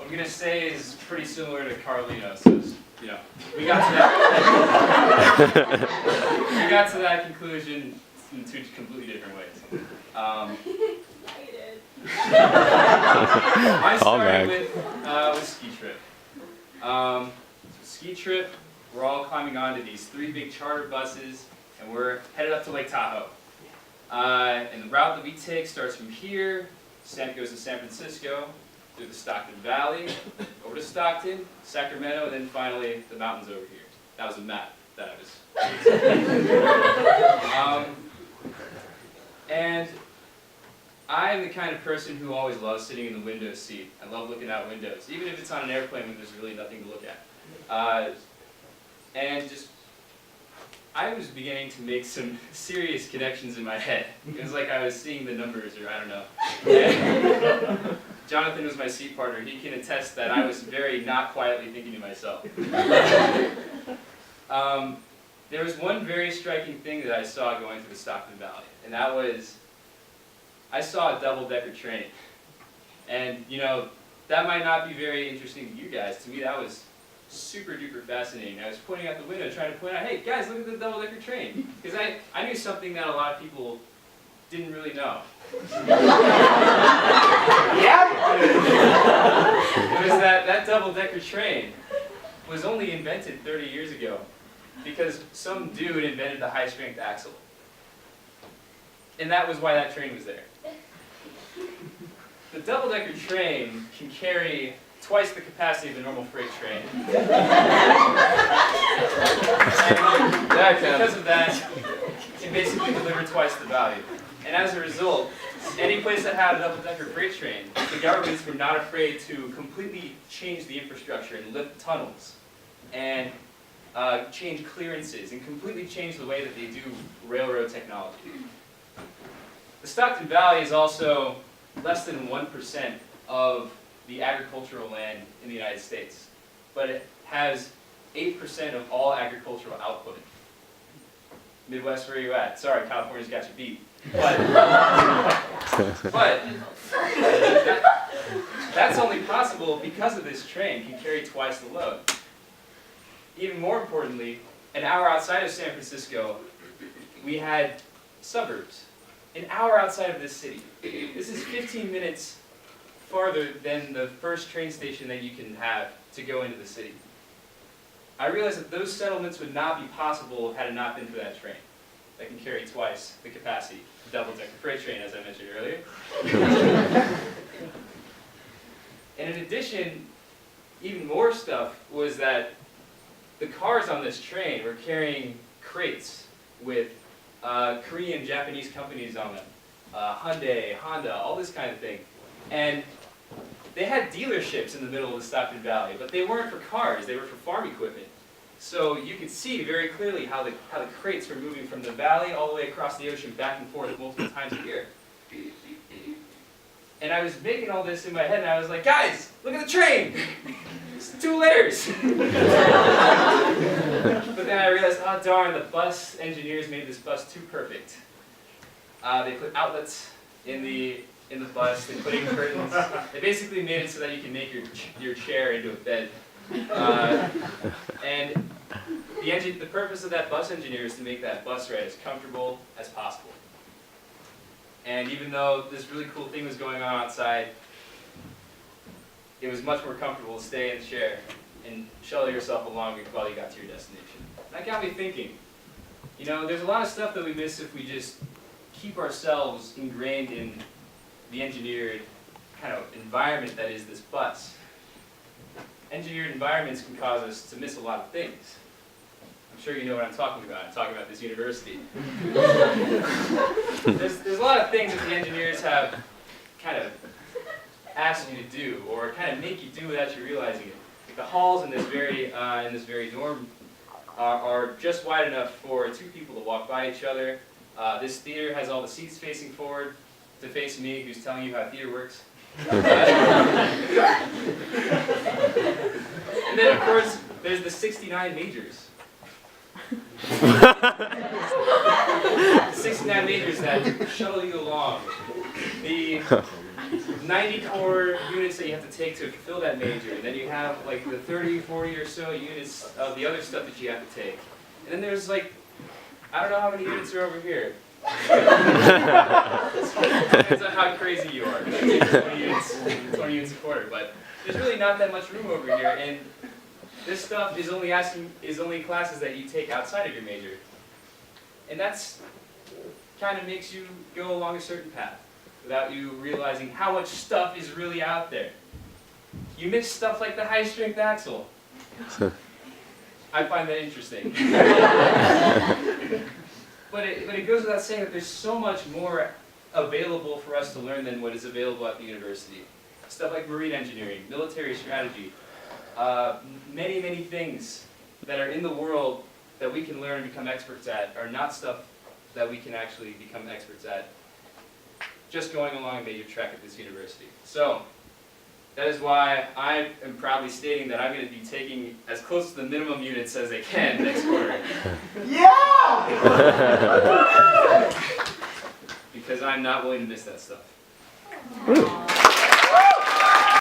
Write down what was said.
I'm going to say is pretty similar to Carlino's. You know, we got to that. We got to that conclusion in two completely different ways. I started with Ski Trip. Ski Trip, we're all climbing onto these 3 big charter buses, and we're headed up to Lake Tahoe. And the route that we take starts from here, goes to San Francisco, through the Stockton Valley, over to Stockton, Sacramento, and then finally the mountains over here. That was a map that I was and I'm the kind of person who always loves sitting in the window seat. I love looking out windows, even if it's on an airplane when there's really nothing to look at. And just, I was beginning to make some serious connections in my head. It was like I was seeing the numbers, or I don't know. And Jonathan was my seat partner. He can attest that I was very not quietly thinking to myself. There was one very striking thing that I saw going through the Stockton Valley, and that was, I saw a double-decker train. And, you know, that might not be very interesting to you guys. To me, that was super duper fascinating. I was pointing out the window, trying to point out, hey guys, look at the double-decker train. Because I knew something that a lot of people didn't really know. Yeah. It was that double-decker train was only invented 30 years ago because some dude invented the high-strength axle. And that was why that train was there. The double-decker train can carry twice the capacity of a normal freight train. And because of that, it can basically deliver twice the value. And as a result, any place that had a double-decker freight train, the governments were not afraid to completely change the infrastructure and lift tunnels and change clearances and completely change the way that they do railroad technology. The Stockton Valley is also less than 1% of the agricultural land in the United States, but it has 8% of all agricultural output. Midwest, where are you at? Sorry, California's got you beat. But that's only possible because of this train can carry twice the load. Even more importantly, an hour outside of San Francisco, we had suburbs. An hour outside of this city. This is 15 minutes farther than the first train station that you can have to go into the city. I realized that those settlements would not be possible had it not been for that train that can carry twice the capacity of the double-decker freight train, as I mentioned earlier. And in addition, even more stuff was that the cars on this train were carrying crates with Korean, Japanese companies on them, Hyundai, Honda, all this kind of thing. And they had dealerships in the middle of the Stockton Valley, but they weren't for cars, they were for farm equipment. So you could see very clearly how the crates were moving from the valley all the way across the ocean back and forth multiple times a year. And I was making all this in my head and I was like, guys, look at the train! It's 2 layers! But then I realized, oh darn, the bus engineers made this bus too perfect. They put outlets in the bus, they put in curtains. They basically made it so that you can make your chair into a bed. And the purpose of that bus engineer is to make that bus ride as comfortable as possible. And even though this really cool thing was going on outside, it was much more comfortable to stay in the chair and shuttle yourself along while you got to your destination. That got me thinking, you know, there's a lot of stuff that we miss if we just keep ourselves ingrained in the engineered kind of environment that is this bus. Engineered environments can cause us to miss a lot of things. I'm sure you know what I'm talking about. I'm talking about this university. There's a lot of things that the engineers have kind of asked you to do, or kind of make you do without you realizing it. Like the halls in this very dorm are just wide enough for 2 people to walk by each other. This theater has all the seats facing forward to face me, who's telling you how theater works. And then, of course, there's the 69 majors. 69 majors that shuttle you along. The 94 units that you have to take to fulfill that major. And then you have like the 30, 40 or so units of the other stuff that you have to take. And then there's like, I don't know how many units are over here. Depends on how crazy you are. 20 units a quarter. But there's really not that much room over here. And this stuff is only classes that you take outside of your major. And that's kind of makes you go along a certain path without you realizing how much stuff is really out there. You miss stuff like the high-strength axle. I find that interesting. But it goes without saying that there's so much more available for us to learn than what is available at the university. Stuff like marine engineering, military strategy, many, many things that are in the world that we can learn and become experts at are not stuff that we can actually become experts at just going along a major track at this university. So that is why I am proudly stating that I'm going to be taking as close to the minimum units as I can next quarter. Yeah! Because I'm not willing to miss that stuff.